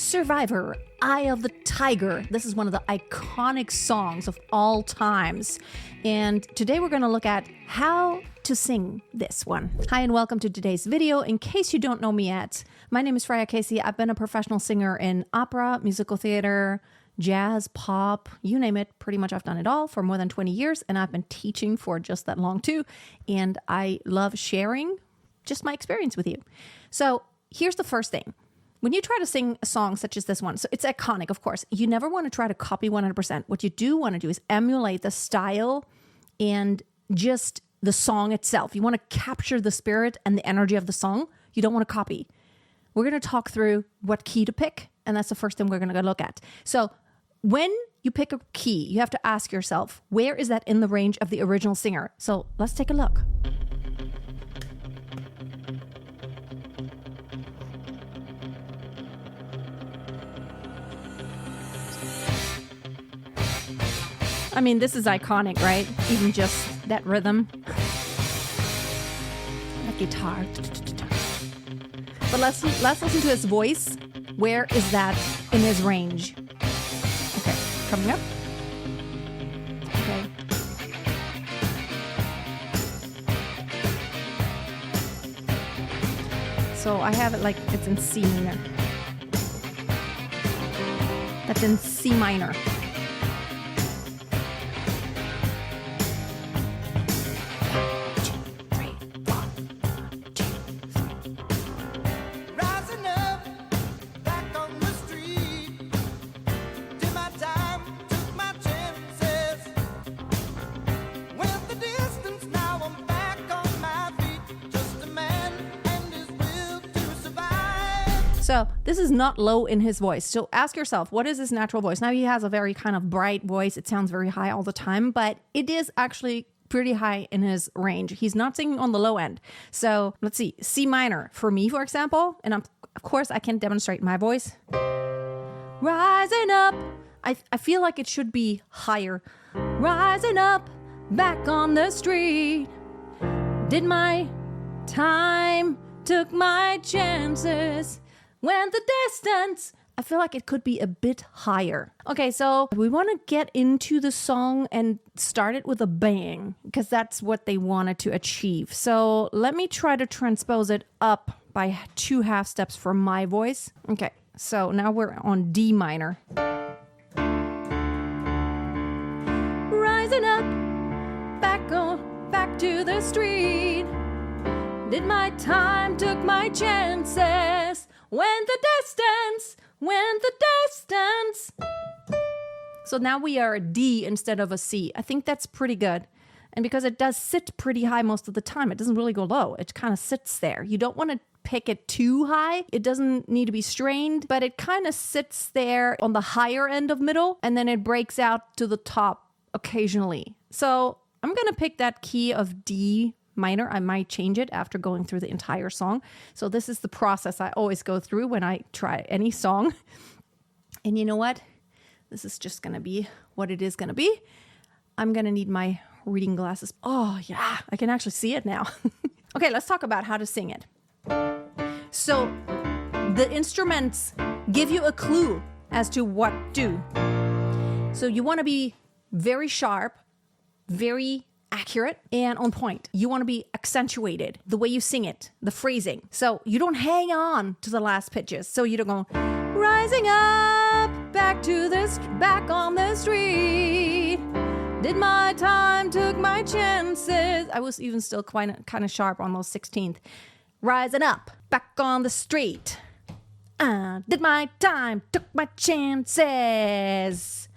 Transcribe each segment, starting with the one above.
Survivor, Eye of the Tiger. This is one of the iconic songs of all times. And today we're going to look at how to sing this one. Hi and welcome to today's video. In case you don't know me yet, my name is Freya Casey. I've been a professional singer in opera, musical theater, jazz, pop, you name it. Pretty much I've done it all for more than 20 years, and I've been teaching for just that long too. And I love sharing just my experience with you. So here's the first thing. When you try to sing a song such as this one, so it's iconic, of course, you never want to try to copy 100%. What you do want to do is emulate the style and just the song itself. You want to capture the spirit and the energy of the song. You don't want to copy. We're going to talk through what key to pick, and that's the first thing we're going to look at. So when you pick a key, you have to ask yourself, where is that in the range of the original singer? So let's take a look. I mean, this is iconic, right? Even just that rhythm. That guitar. But let's listen to his voice. Where is that in his range? Okay, coming up. Okay. So I have it like it's in C minor. That's in C minor. So this is not low in his voice. So ask yourself, what is his natural voice? Now he has a very kind of bright voice. It sounds very high all the time, but it is actually pretty high in his range. He's not singing on the low end. So let's see, C minor for me, for example, and of course I can demonstrate my voice. Rising up. I feel like it should be higher. Rising up, back on the street. Did my time, took my chances. Went the distance. I feel like it could be a bit higher. Okay, so we want to get into the song and start it with a bang because that's what they wanted to achieve. So let me try to transpose it up by 2 half steps from my voice. Okay, so now we're on D minor. Rising up, back to the street. Did my time, took my chances. Went the distance. So now we are a D instead of a C. I think that's pretty good. And because it does sit pretty high most of the time, it doesn't really go low. It kind of sits there. You don't want to pick it too high. It doesn't need to be strained, but it kind of sits there on the higher end of middle, and then it breaks out to the top occasionally. So I'm going to pick that key of D minor. I might change it after going through the entire song. So this is the process I always go through when I try any song. And you know what? This is just going to be what it is going to be. I'm going to need my reading glasses. Oh yeah, I can actually see it now. Okay, let's talk about how to sing it. So the instruments give you a clue as to what to do. So you want to be very sharp, very accurate and on point. You want to be accentuated, the way you sing it, the phrasing. So you don't hang on to the last pitches. So you don't go, rising up, back on the street. Did my time, took my chances. I was even still kind of sharp on those 16th. Rising up, back on the street. Did my time, took my chances.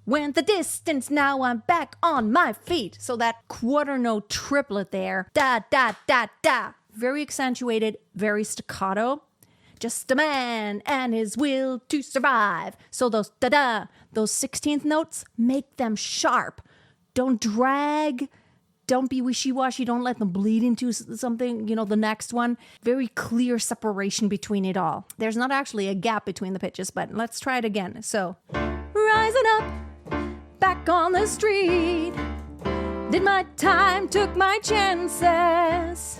Went the distance, now I'm back on my feet. So that quarter note triplet there. Da, da, da, da. Very accentuated, very staccato. Just a man and his will to survive. So those da-da, those 16th notes, make them sharp. Don't drag. Don't be wishy-washy. Don't let them bleed into something, the next one. Very clear separation between it all. There's not actually a gap between the pitches, but let's try it again. So, rising up. Back on the street. Did my time, took my chances.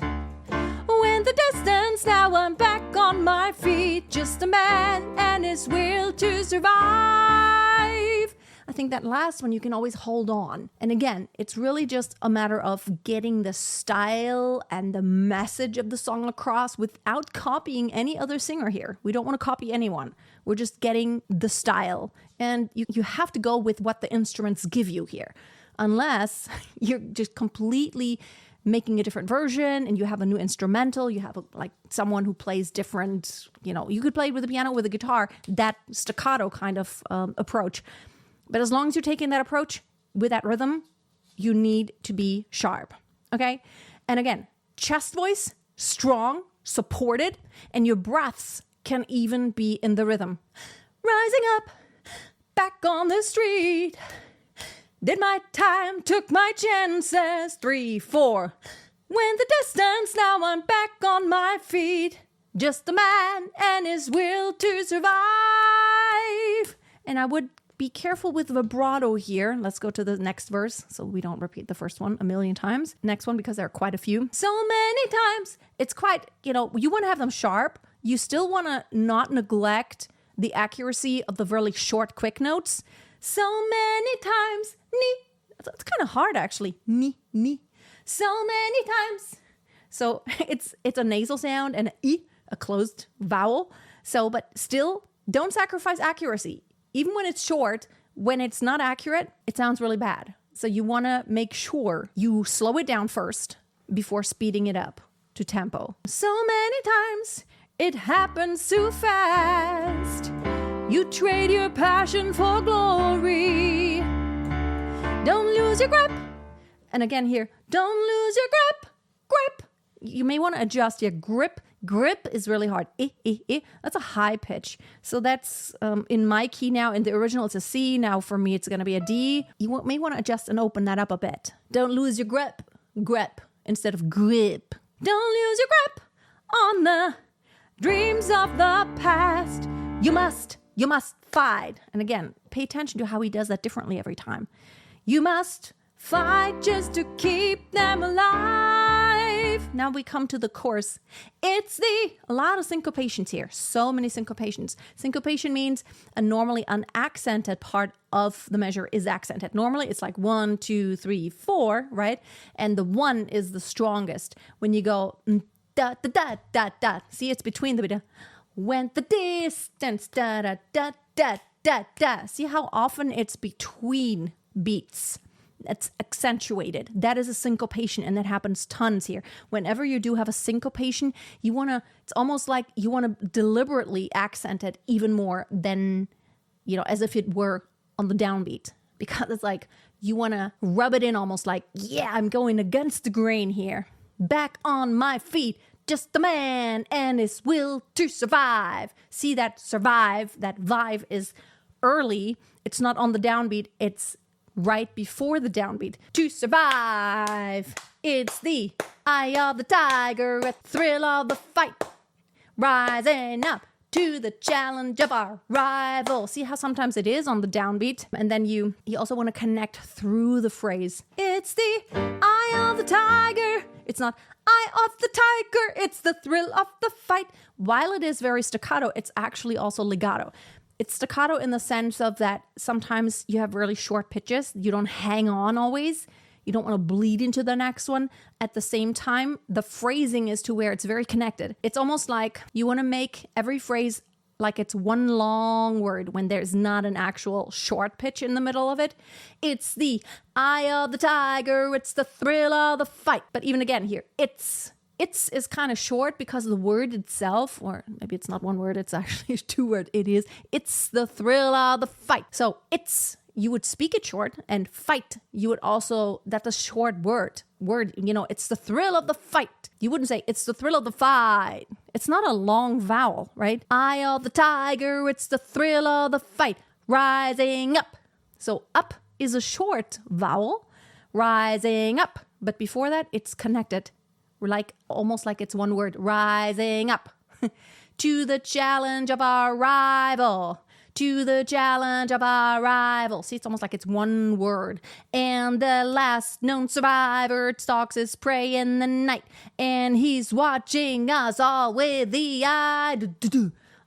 When the distance, now I'm back on my feet. Just a man and his will to survive. I think that last one you can always hold on. And again, it's really just a matter of getting the style and the message of the song across without copying any other singer here. We don't want to copy anyone. We're just getting the style. And you have to go with what the instruments give you here. Unless you're just completely making a different version and you have a new instrumental, you have like someone who plays different, you could play it with the piano, with the guitar, that staccato kind of approach. But as long as you're taking that approach with that rhythm, you need to be sharp, okay? And again, chest voice, strong, supported, and your breaths can even be in the rhythm. Rising up, back on the street, did my time, took my chances, 3, 4. Went the distance, now I'm back on my feet. Just a man and his will to survive. And I would be careful with vibrato here. Let's go to the next verse so we don't repeat the first one a million times. Next one, because there are quite a few. So many times. It's quite, you want to have them sharp. You still want to not neglect the accuracy of the really short, quick notes. So many times. Ni. It's kind of hard, actually. Ni, ni. So many times. So it's a nasal sound and a closed vowel. So, but still, don't sacrifice accuracy. Even when it's short, when it's not accurate, it sounds really bad. So you want to make sure you slow it down first before speeding it up to tempo. So many times it happens too fast. You trade your passion for glory. Don't lose your grip. And again here, don't lose your grip. Grip. You may want to adjust your grip. Grip is really hard. That's a high pitch. So that's in my key now. In the original, it's a C. Now for me, it's going to be a D. You may want to adjust and open that up a bit. Don't lose your grip. Grip instead of grip. Don't lose your grip on the dreams of the past. You must fight. And again, pay attention to how he does that differently every time. You must fight just to keep them alive. Now we come to the chorus. It's a lot of syncopations here. So many syncopations. Syncopation means a normally unaccented part of the measure is accented. Normally it's like 1, 2, 3, 4, right? And the 1 is the strongest. When you go da da da da da. See, it's between the went the distance da da da da da da. See how often it's between beats. That's accentuated. That is a syncopation, and that happens tons here. Whenever you do have a syncopation, it's almost like you want to deliberately accent it even more than, as if it were on the downbeat. Because it's like, you want to rub it in almost like, yeah, I'm going against the grain here. Back on my feet, just the man and his will to survive. See that survive, that vibe is early. It's not on the downbeat, it's right before the downbeat. To survive, it's the eye of the tiger, a thrill of the fight, rising up to the challenge of our rival. See how sometimes it is on the downbeat? And then you also want to connect through the phrase. It's the eye of the tiger. It's not eye of the tiger. It's the thrill of the fight. While it is very staccato, it's actually also legato. It's staccato in the sense of that sometimes you have really short pitches. You don't hang on always. You don't want to bleed into the next one. At the same time, the phrasing is to where it's very connected. It's almost like you want to make every phrase like it's one long word when there's not an actual short pitch in the middle of it. It's the eye of the tiger. It's the thrill of the fight. But even again here, it's is kind of short because the word itself, or maybe it's not one word, it's actually 2 words. It's the thrill of the fight. So you would speak it short, and fight, you would also, that's a short word, it's the thrill of the fight. You wouldn't say, it's the thrill of the fight. It's not a long vowel, right? Eye of the tiger, it's the thrill of the fight, rising up. So up is a short vowel, rising up. But before that, it's connected. We're almost like it's one word, rising up to the challenge of our rival, to the challenge of our rival. See, it's almost like it's one word. And the last known survivor stalks his prey in the night. And he's watching us all with the eye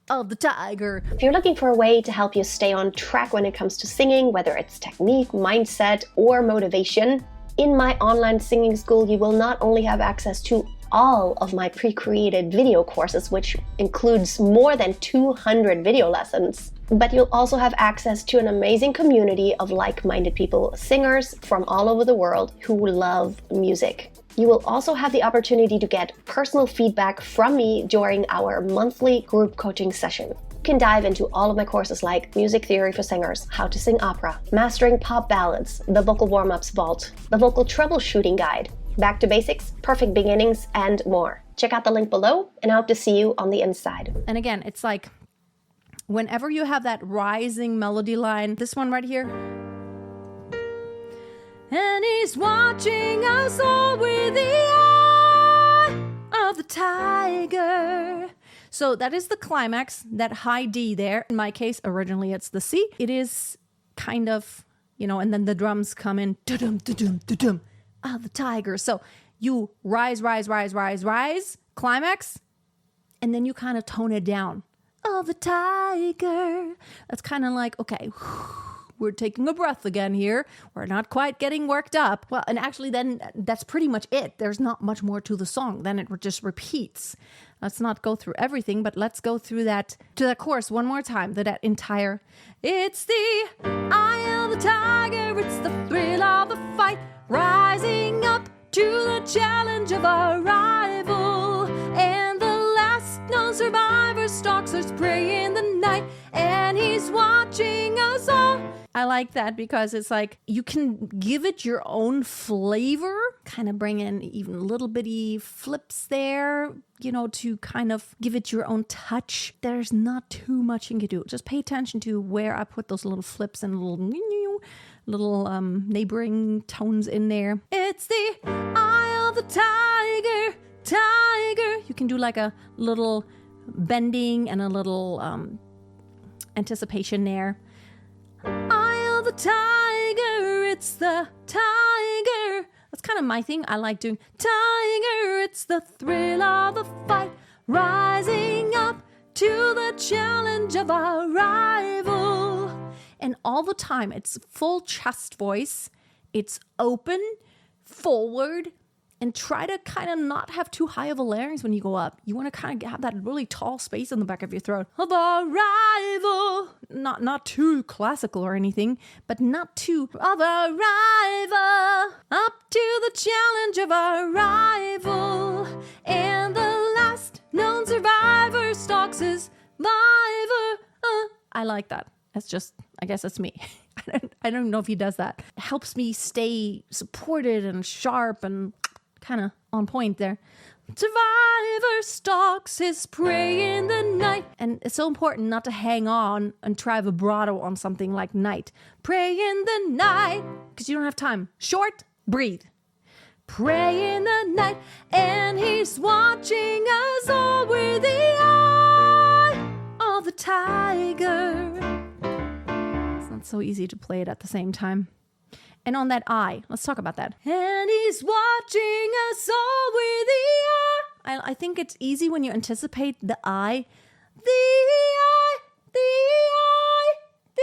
of the tiger. If you're looking for a way to help you stay on track when it comes to singing, whether it's technique, mindset, or motivation, in my online singing school, you will not only have access to all of my pre-created video courses, which includes more than 200 video lessons, but you'll also have access to an amazing community of like-minded people, singers from all over the world who love music. You will also have the opportunity to get personal feedback from me during our monthly group coaching session. You can dive into all of my courses like Music Theory for Singers, How to Sing Opera, Mastering Pop Ballads, the Vocal Warm-Ups Vault, the Vocal Troubleshooting Guide, Back to Basics, Perfect Beginnings, and more. Check out the link below, and I hope to see you on the inside. And again, it's like whenever you have that rising melody line, this one right here. And he's watching us all with the eye of the tiger. So that is the climax, that high D there. In my case, originally it's the C. It is kind of, and then the drums come in, da-dum, da-dum, da-dum. The tiger. So you rise, climax, and then you kind of tone it down. Oh, the tiger. That's kind of like, okay, we're taking a breath again here. We're not quite getting worked up. Well, and actually then that's pretty much it. There's not much more to the song. Then it just repeats. Let's not go through everything, but let's go through that chorus one more time. That entire, it's the eye of the tiger. It's the thrill of the fight. Rising up to the challenge of our rival. And the last known survivor stalks his prey in the night. And he's watching us all. I like that because it's like you can give it your own flavor, kind of bring in even little bitty flips there, to kind of give it your own touch. There's not too much you can do. Just pay attention to where I put those little flips and little neighboring tones in there. It's the eye of the tiger. You can do like a little bending and a little anticipation there. Eye of the tiger, it's the tiger. That's kind of my thing. I like doing tiger, it's the thrill of the fight. Rising up to the challenge of our rival. And all the time, it's full chest voice. It's open, forward, and try to kind of not have too high of a larynx when you go up. You want to kind of have that really tall space in the back of your throat. Of our rival. Not too classical or anything, but not too of our rival. Up to the challenge of our rival. And the last known survivor stalks his survivor. I like that. That's just, I guess it's me. I don't know if he does that. It helps me stay supported and sharp and kind of on point there. Survivor stalks his prey in the night. And it's so important not to hang on and try vibrato on something like night. Prey in the night, because you don't have time. Short, breathe. Prey in the night, and he's watching us all with the eye of the tiger. It's not so easy to play it at the same time. And on that eye, let's talk about that. And he's watching us all with the eye. I think it's easy when you anticipate the eye. The eye, the eye, the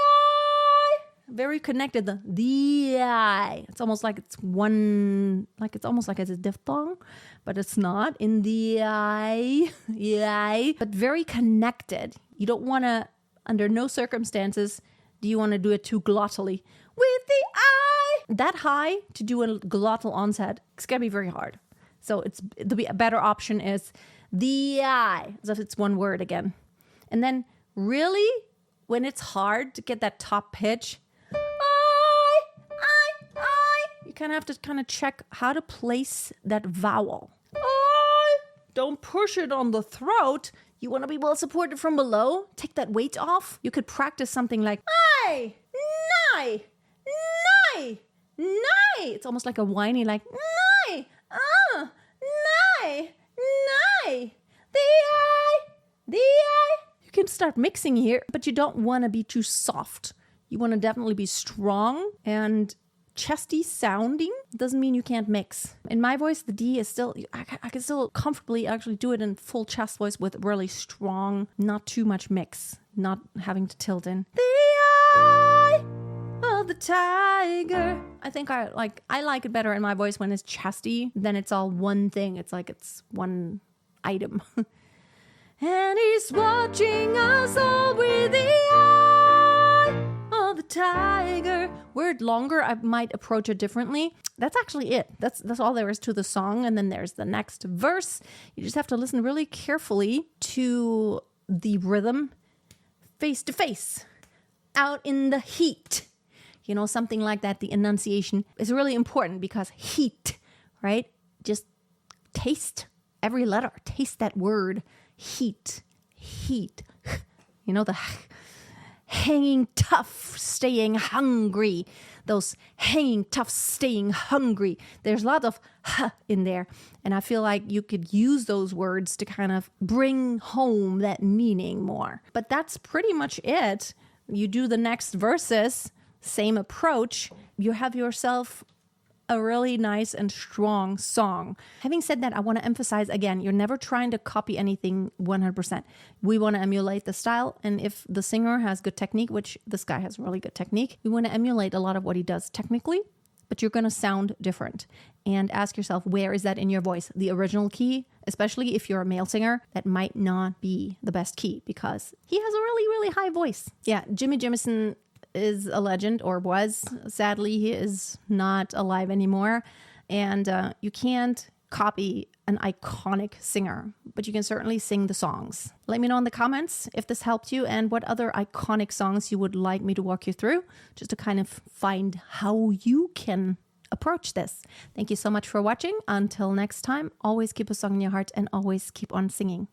eye. Very connected, the eye. It's almost like it's one, like it's almost like it's a diphthong, but it's not. In the eye, eye. But very connected. You don't want to, under no circumstances, do you want to do it too glottally. With the eye. That high to do a glottal onset, it's going to be very hard. So the better option is the eye, as if it's one word again. And then really, when it's hard to get that top pitch, I, you kind of have to check how to place that vowel. Don't push it on the throat. You want to be well supported from below. Take that weight off. You could practice something like, I, nigh, nigh, nigh. It's almost like a whiny, like, nigh, nigh, nigh. The eye. You can start mixing here, but you don't want to be too soft. You want to definitely be strong and chesty sounding. Doesn't mean you can't mix. In my voice, the D is still, I can still comfortably actually do it in full chest voice with really strong, not too much mix, not having to tilt in. The eye of the tiger. I think I like it better in my voice when it's chesty than it's all one thing. It's like it's one item. And he's watching us all with the eye of the tiger. Word longer, I might approach it differently. That's actually it. That's all there is to the song. And then there's the next verse. You just have to listen really carefully to the rhythm. Face to face, out in the heat. You know, something like that. The enunciation is really important because heat, right? Just taste every letter. Taste that word. Heat. You know, the hanging tough, staying hungry. Those hanging tough, staying hungry. There's a lot of in there. And I feel like you could use those words to kind of bring home that meaning more. But that's pretty much it. You do the next verses, same approach. You have yourself a really nice and strong song. Having said that, I want to emphasize again, you're never trying to copy anything 100%. We want to emulate the style. And if the singer has good technique, which this guy has really good technique, we want to emulate a lot of what he does technically, but you're going to sound different. And ask yourself, where is that in your voice? The original key, especially if you're a male singer, that might not be the best key because he has a really, really high voice. Yeah, Jimmy Jimison is a legend, or was. Sadly, he is not alive anymore. And you can't copy an iconic singer, but you can certainly sing the songs. Let me know in the comments if this helped you and what other iconic songs you would like me to walk you through, just to kind of find how you can approach this. Thank you so much for watching. Until next time, always keep a song in your heart and always keep on singing.